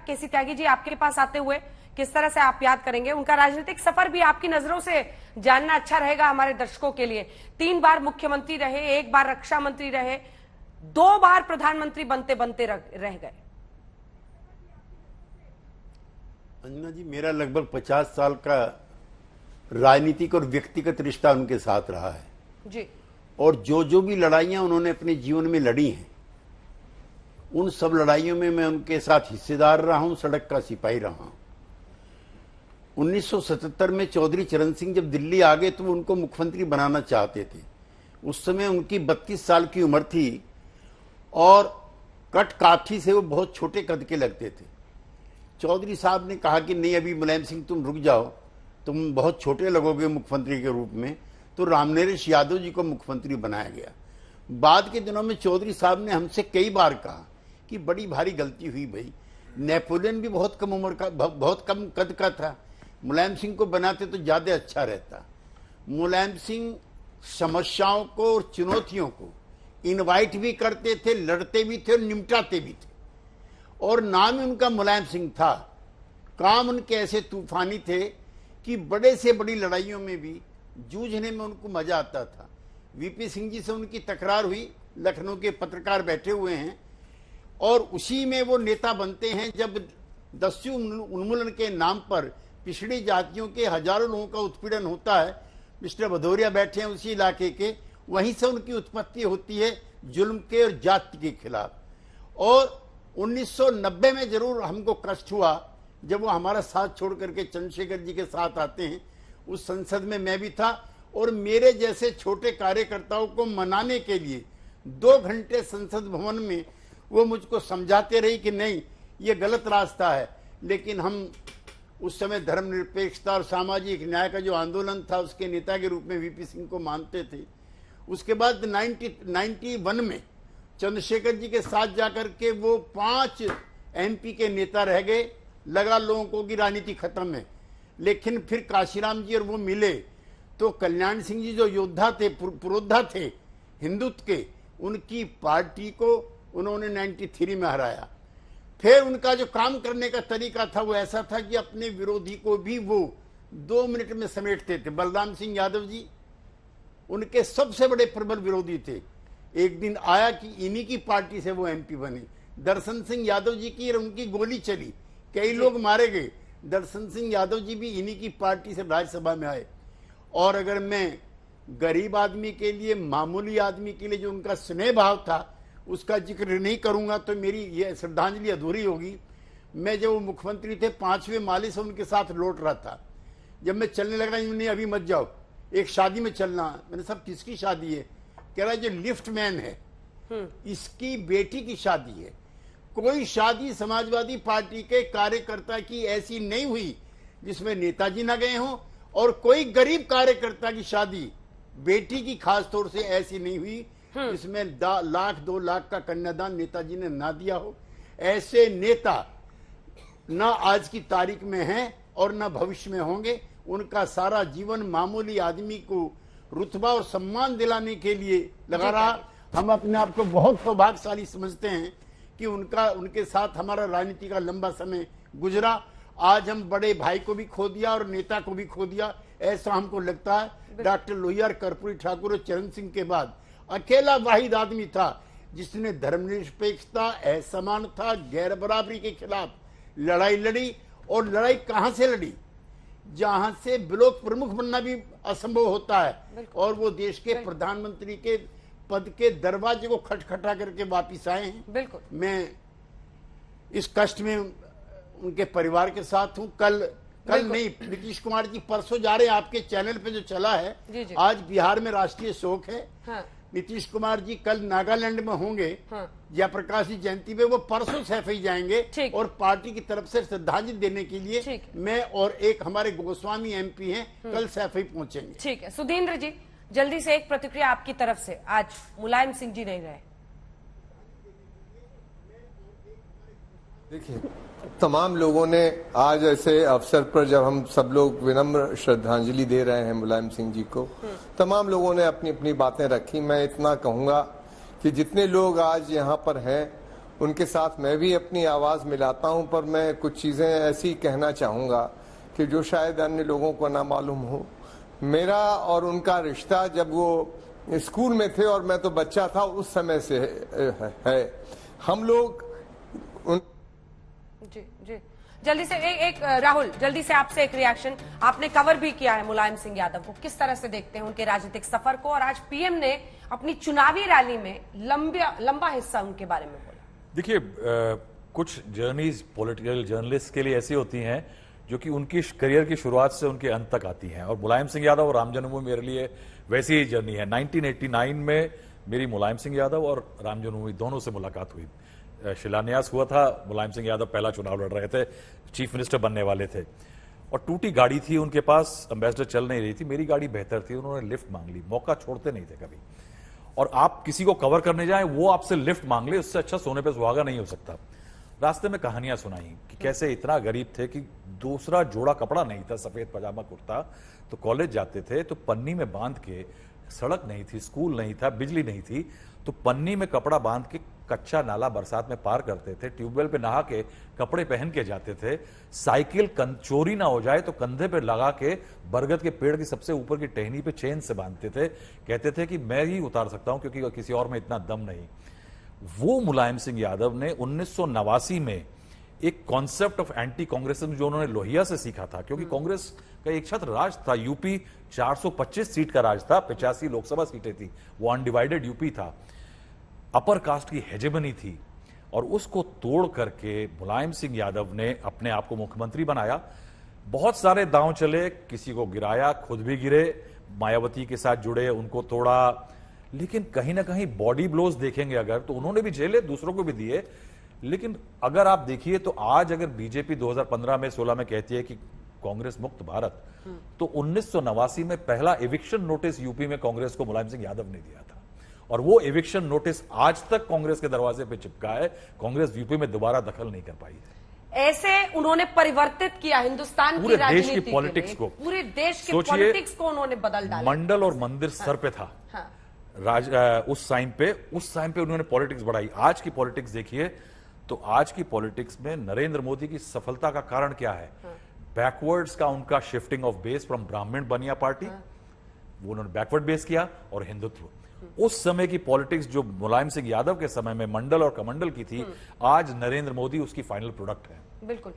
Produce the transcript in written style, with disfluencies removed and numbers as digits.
केसी त्यागी जी, आपके पास आते हुए किस तरह से आप याद करेंगे उनका राजनीतिक सफर भी आपकी नजरों से जानना अच्छा रहेगा हमारे दर्शकों के लिए। 3 बार मुख्यमंत्री रहे, 1 बार रक्षा मंत्री रहे, 2 बार प्रधानमंत्री बनते बनते रह गए। अंजना जी, मेरा लगभग 50 साल का राजनीतिक और व्यक्तिगत रिश्ता उनके साथ रहा है जी। और जो भी लड़ाइयां उन्होंने अपने जीवन में लड़ी हैं, उन सब लड़ाइयों में मैं उनके साथ हिस्सेदार रहा हूं, सड़क का सिपाही रहा हूं। 1977 में चौधरी चरण सिंह जब दिल्ली आ गए तो वो उनको मुख्यमंत्री बनाना चाहते थे। उस समय उनकी 32 साल की उम्र थी और कट काठी से वो बहुत छोटे कद के लगते थे। चौधरी साहब ने कहा कि नहीं, अभी मुलायम सिंह तुम रुक जाओ, तुम बहुत छोटे लगोगे मुख्यमंत्री के रूप में। तो रामनरेश यादव जी को मुख्यमंत्री बनाया गया। बाद के दिनों में चौधरी साहब ने हमसे कई बार कहा कि बड़ी भारी गलती हुई भाई, नेपोलियन भी बहुत कम उम्र का, बहुत कम कद का था, मुलायम सिंह को बनाते तो ज्यादा अच्छा रहता। मुलायम सिंह समस्याओं को और चुनौतियों को इनवाइट भी करते थे, लड़ते भी थे और निपटाते भी थे। और नाम ही उनका मुलायम सिंह था। काम उनके ऐसे तूफानी थे कि बड़े से बड़ी लड़ाइयों में भी जूझने में उनको मजा आता था। वीपी सिंह जी से उनकी तकरार हुई, लखनऊ के पत्रकार बैठे हुए हैं, और उसी में वो नेता बनते हैं जब दस्यु उन्मूलन के नाम पर पिछड़ी जातियों के हजारों लोगों का उत्पीड़न होता है। मिस्टर भदौरिया बैठे हैं उसी इलाके के, वहीं से उनकी उत्पत्ति होती है जुल्म के और जाति के खिलाफ। और 1990 में जरूर हमको कष्ट हुआ जब वो हमारा साथ छोड़ करके चंद्रशेखर जी के साथ आते हैं। उस संसद में मैं भी था और मेरे जैसे छोटे कार्यकर्ताओं को मनाने के लिए 2 घंटे संसद भवन में वो मुझको समझाते रही कि नहीं, ये गलत रास्ता है। लेकिन हम उस समय धर्मनिरपेक्षता और सामाजिक न्याय का जो आंदोलन था उसके नेता के रूप में वीपी सिंह को मानते थे। उसके बाद 91 में चंद्रशेखर जी के साथ जाकर के वो 5 एमपी के नेता रह गए। लगा लोगों को कि राजनीति खत्म है। लेकिन फिर काशीराम जी और वो मिले तो कल्याण सिंह जी जो योद्धा थे, पुरोधा थे हिंदुत्व के, उनकी पार्टी को उन्होंने 93 में हराया। फिर उनका जो काम करने का तरीका था वो ऐसा था कि अपने विरोधी को भी वो 2 मिनट में समेटते थे। बलराम सिंह यादव जी उनके सबसे बड़े प्रबल विरोधी थे। एक दिन आया कि इन्हीं की पार्टी से वो एमपी बने। दर्शन सिंह यादव जी की उनकी गोली चली, कई लोग मारे गए। दर्शन सिंह यादव जी भी इन्हीं की पार्टी से राज्यसभा में आए। और अगर मैं गरीब आदमी के लिए, मामूली आदमी के लिए जो उनका स्नेह भाव था उसका जिक्र नहीं करूंगा तो मेरी ये श्रद्धांजलि अधूरी होगी। मैं जब वो मुख्यमंत्री थे 5वें माले से उनके साथ लौट रहा था। जब मैं चलने लगा, नहीं अभी मत जाओ, एक शादी में चलना। मैंने, सब किसकी शादी है? कह रहा जो लिफ्ट मैन है इसकी बेटी की शादी है। कोई शादी समाजवादी पार्टी के कार्यकर्ता की ऐसी नहीं हुई जिसमें नेताजी ना गए हों, और कोई गरीब कार्यकर्ता की शादी बेटी की खास तौर से ऐसी नहीं हुई जिसमें 1-2 लाख का कन्यादान नेताजी ने ना दिया हो। ऐसे नेता ना आज की तारीख में हैं और ना भविष्य में होंगे। उनका सारा जीवन मामूली आदमी को रुतबा और सम्मान दिलाने के लिए लगा रहा। हम अपने आप को बहुत सौभाग्यशाली समझते हैं कि उनके साथ हमारा राजनीति का लंबा समय गुजरा। आज हम बड़े भाई को भी खो दिया और नेता को भी खो दिया, ऐसा हमको लगता है। डॉक्टर लोहिया, कर्पूरी ठाकुर और चरण सिंह के बाद अकेला वाहिद आदमी था जिसने धर्मनिरपेक्षता, असमानता, गैर बराबरी के खिलाफ लड़ाई लड़ी। और लड़ाई कहां से लड़ी? जहां से ब्लॉक प्रमुख बनना भी असंभव होता है, और वो देश के प्रधानमंत्री के पद के दरवाजे को खटखटा करके वापिस आए हैं। बिल्कुल, मैं इस कष्ट में उनके परिवार के साथ हूं। कल नहीं, नीतीश कुमार जी परसों जा रहे हैं। आपके चैनल पे जो चला है जी। आज बिहार में राष्ट्रीय शोक है। हाँ। नीतीश कुमार जी कल नागालैंड में होंगे। हाँ। जयप्रकाश जी जयंती में, वो परसों सैफई जाएंगे और पार्टी की तरफ से श्रद्धांजलि देने के लिए मैं और एक हमारे गोस्वामी एमपी हैं कल सैफई पहुंचेंगे। ठीक है सुधींद्र जी, जल्दी से एक प्रतिक्रिया आपकी तरफ से। आज मुलायम सिंह जी नहीं रहे। देखिए, तमाम लोगों ने आज ऐसे अवसर पर जब हम सब लोग विनम्र श्रद्धांजलि दे रहे हैं मुलायम सिंह जी को, तमाम लोगों ने अपनी अपनी बातें रखी। मैं इतना कहूंगा कि जितने लोग आज यहाँ पर हैं उनके साथ मैं भी अपनी आवाज मिलाता हूं, पर मैं कुछ चीजें ऐसी कहना चाहूंगा कि जो शायद अन्य लोगों को ना मालूम हो। मेरा और उनका रिश्ता जब वो स्कूल में थे और मैं तो बच्चा था उस समय से है। हम लोग जी जी जल्दी से एक राहुल, जल्दी से आपसे एक रिएक्शन। आपने कवर भी किया है मुलायम सिंह यादव को, किस तरह से देखते हैं उनके राजनीतिक सफर को, और आज पीएम ने अपनी चुनावी रैली में लंबा हिस्सा उनके बारे में बोला। देखिए, कुछ जर्नीज पॉलिटिकल जर्नलिस्ट के लिए ऐसी होती हैं जो कि उनकी करियर की शुरुआत से उनके अंत तक आती हैं, और मुलायम सिंह यादव और राम जन्मभूमि मेरे लिए वैसी ही जर्नी है। 1989 में मेरी मुलायम सिंह यादव और राम जन्मभूमि दोनों से मुलाकात हुई। शिलान्यास हुआ था, मुलायम सिंह यादव पहला चुनाव लड़ रहे थे, चीफ मिनिस्टर बनने वाले थे, और टूटी गाड़ी थी उनके पास, एम्बेसडर चल नहीं रही थी, मेरी गाड़ी बेहतर थी, उन्होंने लिफ्ट मांग ली। मौका छोड़ते नहीं थे कभी, और आप किसी को कवर करने जाएं वो आपसे लिफ्ट मांग ले, उससे अच्छा सोने पे सुहागा नहीं हो सकता। रास्ते में कहानियां सुनाई कि कैसे इतना गरीब थे कि दूसरा जोड़ा कपड़ा नहीं था, सफेद पजामा कुर्ता, तो कॉलेज जाते थे तो पन्नी में बांध के, सड़क नहीं थी, स्कूल नहीं था, बिजली नहीं थी, तो पन्नी में कपड़ा बांध के कच्चा नाला बरसात में पार करते थे, ट्यूबवेल पे नहा के कपड़े पहन के जाते थे, साइकिल चोरी ना हो जाए तो कंधे पे लगा के बरगद के पेड़ की सबसे ऊपर की टहनी पे चेन से बांधते थे, कहते थे कि मैं ही उतार सकता हूं क्योंकि किसी और में इतना दम नहीं। वो मुलायम सिंह यादव ने 1989 में एक कॉन्सेप्ट ऑफ एंटी कांग्रेसिज्म जो उन्होंने लोहिया से सीखा था, क्योंकि कांग्रेस का एक छत्र राज था, यूपी 425 सीट का राज था, 85 लोकसभा सीटें थी, वो अनडिवाइडेड यूपी था, अपर कास्ट की हेजेमनी थी, और उसको तोड़ करके मुलायम सिंह यादव ने अपने आप को मुख्यमंत्री बनाया। बहुत सारे दांव चले, किसी को गिराया, खुद भी गिरे, मायावती के साथ जुड़े, उनको तोड़ा, लेकिन कहीं ना कहीं बॉडी ब्लोज देखेंगे अगर तो उन्होंने भी झेले, दूसरों को भी दिए। लेकिन अगर आप देखिए तो आज अगर बीजेपी 2015 में 16 में कहती है कि कांग्रेस मुक्त भारत, तो 1989 में पहला एविक्शन नोटिस यूपी में कांग्रेस को मुलायम सिंह यादव ने दिया था, और वो एविक्शन नोटिस आज तक कांग्रेस के दरवाजे पे चिपका है। कांग्रेस यूपी में दोबारा दखल नहीं कर पाई है। ऐसे उन्होंने परिवर्तित किया हिंदुस्तान की देश की राजनीति पॉलिटिक्स को, पूरे देश की पॉलिटिक्स को उन्होंने बदल डाला। मंडल और मंदिर सर पे था उस टाइम पे उन्होंने पॉलिटिक्स बढ़ाई। आज की पॉलिटिक्स देखिए तो आज की पॉलिटिक्स में नरेंद्र मोदी की सफलता का कारण क्या है? बैकवर्ड्स का उनका शिफ्टिंग ऑफ बेस फ्रॉम ब्राह्मण बनिया पार्टी, वो उन्होंने बैकवर्ड बेस किया, और हिंदुत्व। उस समय की पॉलिटिक्स जो मुलायम सिंह यादव के समय में मंडल और कमंडल की थी, आज नरेंद्र मोदी उसकी फाइनल प्रोडक्ट है। बिल्कुल।